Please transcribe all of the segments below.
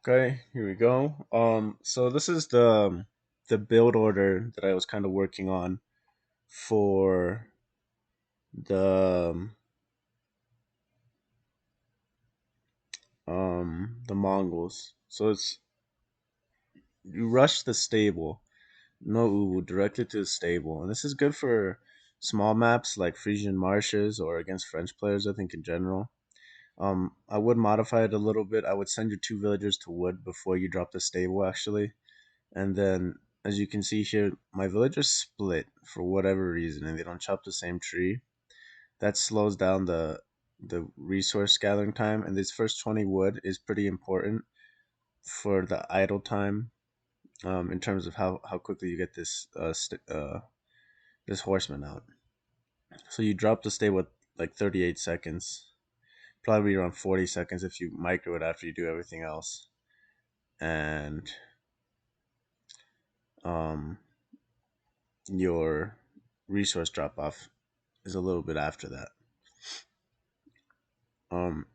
Okay, here we go. So this is the build order that I was kind of working on for the the Mongols. So it's you rush the stable, no uwu, directly to the stable, and this is good for small maps like Frisian marshes or against French players. I think in general. I would modify it a little bit. I would send your two villagers to wood before you drop the stable, actually. And then, as you can see here, my villagers split for whatever reason, and they don't chop the same tree. That slows down the resource gathering time, and this first 20 wood is pretty important for the idle time, in terms of how quickly you get this horseman out. So you drop the stay with like 38 seconds, probably around 40 seconds if you micro it after you do everything else, and um, your resource drop off is a little bit after that. Um,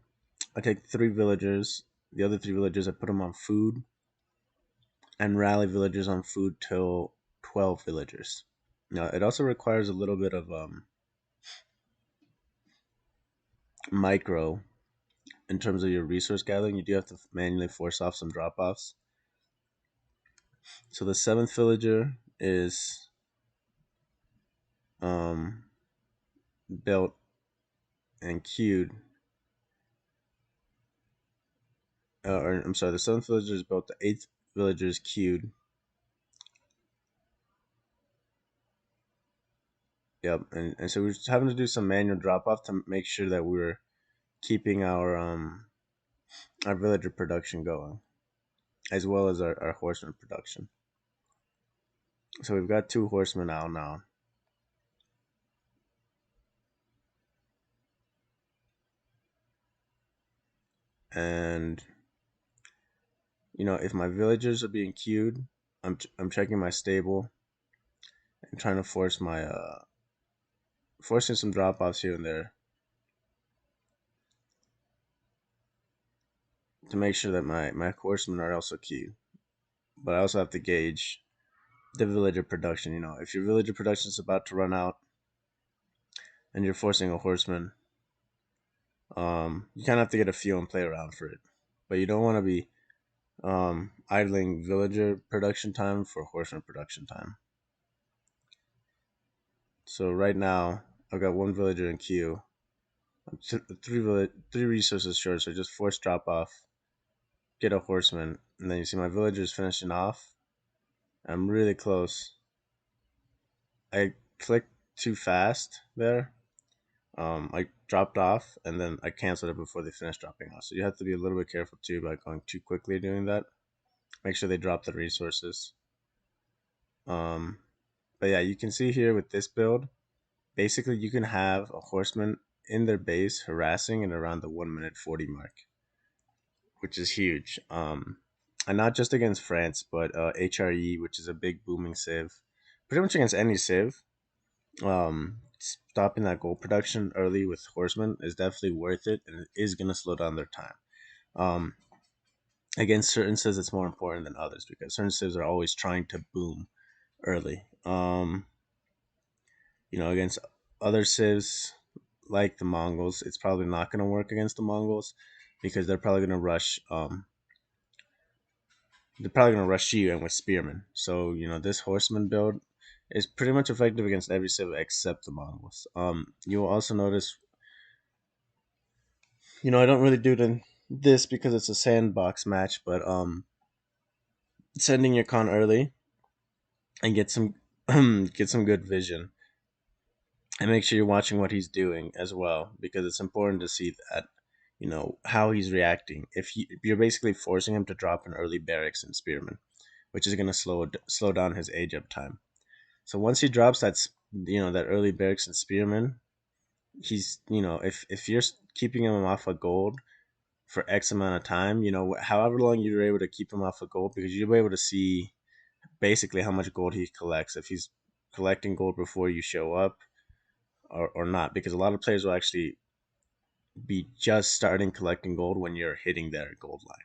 I take three villagers. The other three villagers, I put them on food and rally villagers on food till 12 villagers. Now, it also requires a little bit of micro in terms of your resource gathering. You do have to manually force off some drop offs. So the seventh villager is um, built and queued. Or I'm sorry, the seventh villager is built. The eighth villager is queued. Yep, and so we're just having to do some manual drop off to make sure that we're keeping our villager production going, as well as our horseman production. So we've got two horsemen out now. And if my villagers are being queued, I'm checking my stable and trying to forcing some drop offs here and there to make sure that my horsemen are also queued. But I also have to gauge the villager production. If your villager production is about to run out and you're forcing a horseman, you kind of have to get a feel and play around for it. But you don't want to be idling villager production time for horseman production time. So right now, I've got one villager in queue. I'm three resources short, so just force drop off, get a horseman, and then you see my villagers finishing off. I'm really close. I clicked too fast there. I dropped off, and then I canceled it before they finished dropping off. So you have to be a little bit careful too about going too quickly doing that. Make sure they drop the resources. Um, but yeah, you can see here with this build, basically you can have a horseman in their base harassing in around the 1 minute 40 mark, which is huge. And not just against France, but HRE, which is a big booming civ, pretty much against any civ. Stopping that gold production early with horsemen is definitely worth it, and it is gonna slow down their time. Um, Against certain civs, it's more important than others because certain civs are always trying to boom early. Against other civs like the Mongols, it's probably not going to work against the Mongols because they're probably going to rush. They're probably going to rush you in with spearmen. So this horseman build is pretty much effective against every civ except the Mongols. You will also notice, I don't really do this because it's a sandbox match, but sending your con early and get some get some good vision and make sure you're watching what he's doing as well because it's important to see that how he's reacting. If you're basically forcing him to drop an early barracks and spearman, which is going to slow down his age up time. So once he drops that early barracks and spearman, he's if you're keeping him off of gold for X amount of time, however long you're able to keep him off of gold, because you'll be able to see basically how much gold he collects if he's collecting gold before you show up or not, because a lot of players will actually be just starting collecting gold when you're hitting their gold line.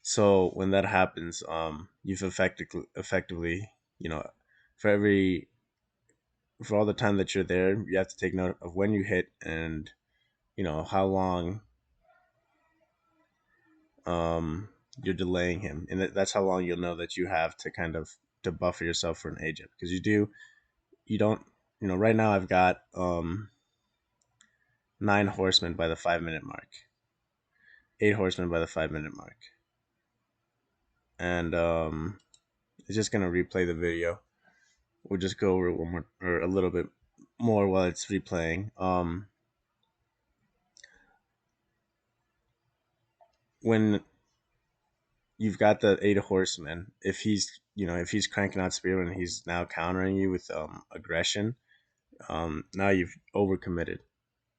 So when that happens, you've effectively, you know, for every for all the time that you're there, you have to take note of when you hit and how long um you're delaying him, and that's how long you'll know that you have to kind of to buffer yourself for an agent, because you don't right now I've got 9 horsemen by the 5 minute mark, 8 horsemen by the 5 minute mark, and it's just gonna replay the video. We'll just go over it one more or a little bit more while it's replaying. When you've got the 8 horsemen, if he's cranking out spearmen, he's now countering you with aggression. Now you've overcommitted,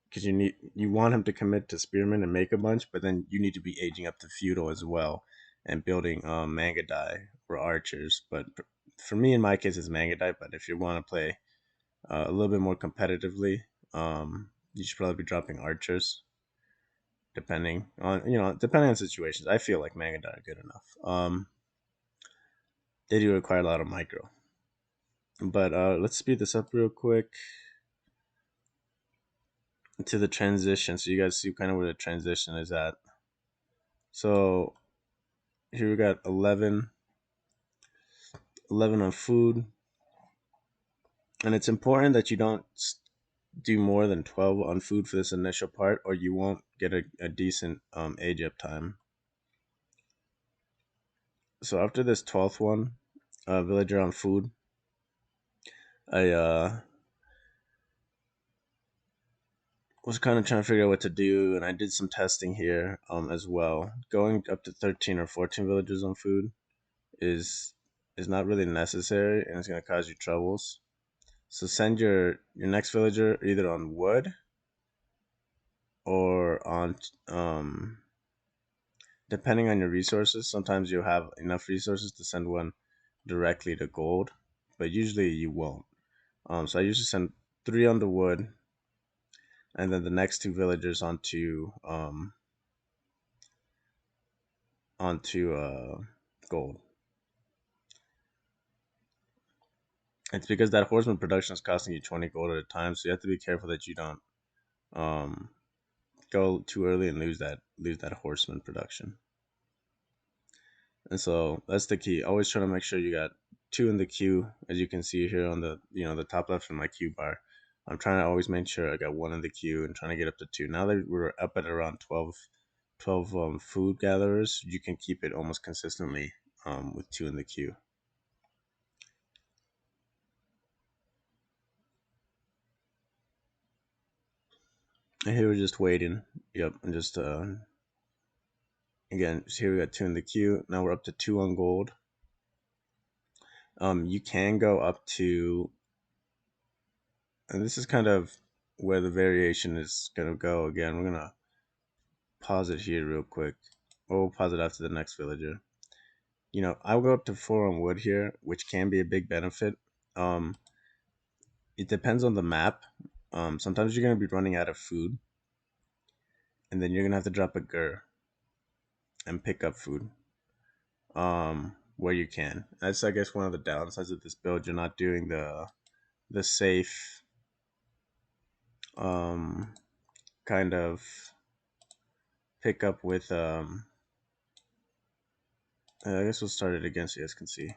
because you want him to commit to spearmen and make a bunch, but then you need to be aging up to feudal as well and building mangadai or archers. But for me, in my case, it's mangadai. But if you want to play a little bit more competitively, you should probably be dropping archers, depending on situations. I feel like mangadai are good enough. They do require a lot of micro. But let's speed this up real quick to the transition, so you guys see kind of where the transition is at. So here we got 11 on food, and it's important that you don't do more than 12 on food for this initial part, or you won't get a decent age up time. So after this 12th one, villager on food, I was kind of trying to figure out what to do, and I did some testing here as well. Going up to 13 or 14 villagers on food is is not really necessary, and it's going to cause you troubles. So send your next villager either on wood or on depending on your resources. Sometimes you'll have enough resources to send one directly to gold, but usually you won't. So I usually send 3 on the wood, and then the next 2 villagers onto gold. It's because that horseman production is costing you 20 gold at a time, so you have to be careful that you don't um, go too early and lose that horseman production. And so that's the key. Always try to make sure you got 2 in the queue, as you can see here on the top left of my queue bar. I'm trying to always make sure I got 1 in the queue and trying to get up to 2. Now that we're up at around 12 food gatherers, you can keep it almost consistently with 2 in the queue. And here we're just waiting. Yep, and just again, here we got 2 in the queue. Now we're up to 2 on gold. You can go up to, and this is kind of where the variation is gonna go. Again, we're gonna pause it here real quick. Or we'll pause it after the next villager. I'll go up to 4 on wood here, which can be a big benefit. Um, it depends on the map. Sometimes you're gonna be running out of food, and then you're gonna have to drop a gur and pick up food. Where you can. That's, I guess, one of the downsides of this build. You're not doing the safe kind of pick up with I guess we'll start it again so you guys can see.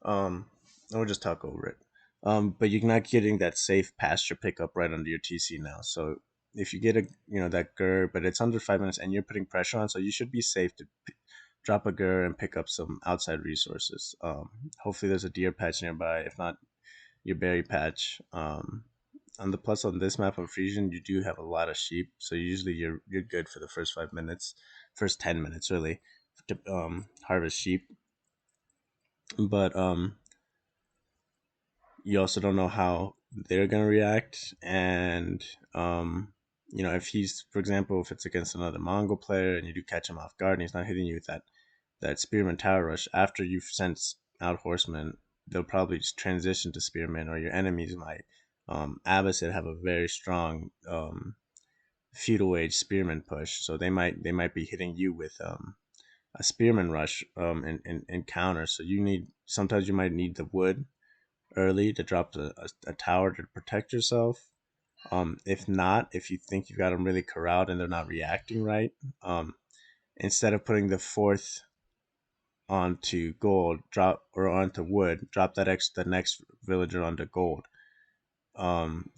We'll just talk over it. But you're not getting that safe pasture pickup right under your TC now. So if you get that gur, but it's under 5 minutes and you're putting pressure on, so you should be safe to drop a gur and pick up some outside resources. Hopefully there's a deer patch nearby. If not, your berry patch. On the plus on this map on Frisian, you do have a lot of sheep, so usually you're good for the first 5 minutes, first 10 minutes really, to harvest sheep. But you also don't know how they're gonna react, and if he's, for example, if it's against another Mongol player and you do catch him off guard and he's not hitting you with that spearman tower rush after you've sent out horsemen, they'll probably just transition to spearmen, or your enemies might. Abbasid have a very strong feudal age spearman push, so they might be hitting you with a spearman rush in counter. So you need, sometimes you might need the wood early to drop a tower to protect yourself. If not, if you think you've got them really corralled and they're not reacting right, instead of putting the fourth onto gold, drop or onto wood, drop the next villager onto gold. Um,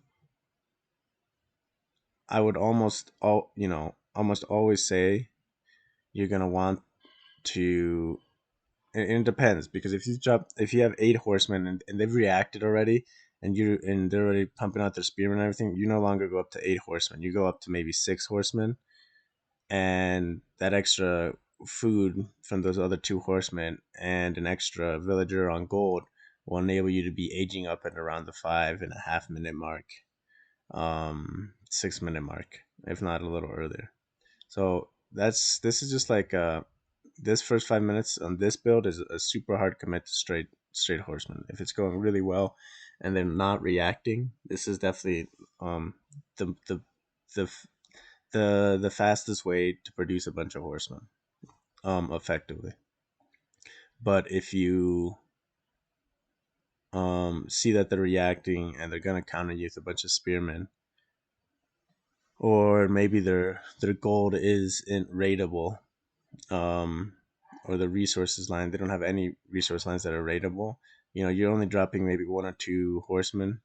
I would almost always say you're gonna want to. And it depends, because if you have 8 horsemen and they've reacted already, and they're already pumping out their spearmen and everything, you no longer go up to 8 horsemen. You go up to maybe 6 horsemen, and that extra food from those other 2 horsemen and an extra villager on gold will enable you to be aging up at around the 5.5 minute mark, 6 minute mark, if not a little earlier. So this is just like this first 5 minutes on this build is a super hard commit to straight horseman. If it's going really well and they're not reacting, this is definitely the the the the fastest way to produce a bunch of horsemen effectively. But if you see that they're reacting and they're gonna counter you with a bunch of spearmen, or maybe their gold is in raidable, um, or the resources line, they don't have any resource lines that are raidable. You're only dropping maybe 1 or 2 horsemen,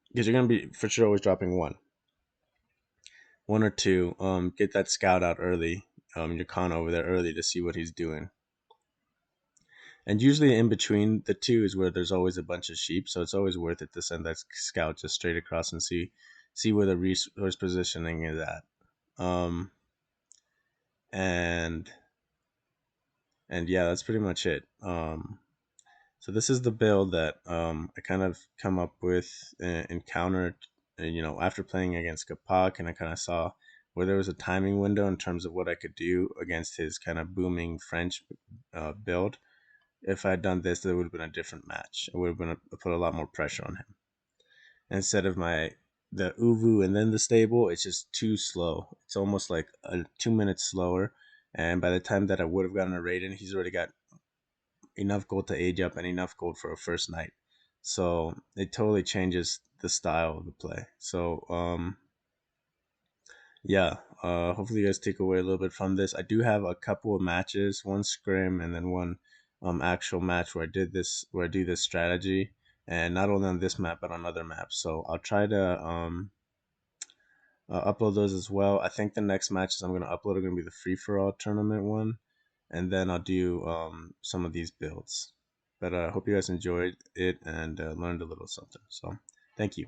because you're gonna be for sure always dropping one or two. Get that scout out early, your con over there early to see what he's doing. And usually in between the two is where there's always a bunch of sheep, so it's always worth it to send that scout just straight across and see where the resource positioning is at. Um, and and yeah, that's pretty much it. So this is the build that I kind of come up with and countered, after playing against Kapak, and I kind of saw where there was a timing window in terms of what I could do against his kind of booming French build. If I had done this, there would have been a different match. It would have been put a lot more pressure on him. Instead of the Uvu and then the stable, it's just too slow. It's almost like 2 minutes slower. And by the time that I would have gotten a raid in, he's already got enough gold to age up and enough gold for a first night. So it totally changes the style of the play. So yeah, hopefully you guys take away a little bit from this. I do have a couple of matches, one scrim and then one actual match where I do this strategy, and not only on this map but on other maps. So I'll try to upload those as well. I think the next matches I'm going to upload are going to be the free for all tournament one, and then I'll do some of these builds. But I hope you guys enjoyed it and learned a little something. So thank you.